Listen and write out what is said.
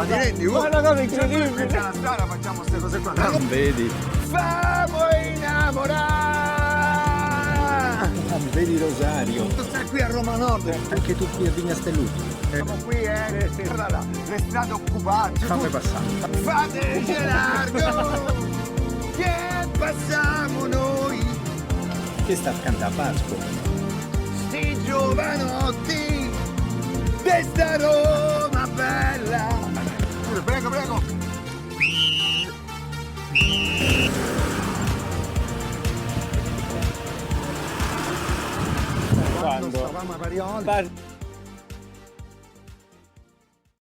Ma ti rendi conto? Guarda come incredibile. C'è la strada, facciamo queste cose qua. Non vedi? Famo innamorare! Vedi Rosario. Tu stai qui a Roma Nord. Anche tu qui a Vigna Stellucci. Siamo qui, le strade occupate. Fammi passare. Fateci largo! Che passiamo noi! Che sta a cantare Pasqua? Sti giovanotti di sta Roma bella! Prego, prego! Quando? Stavamo a Parioli.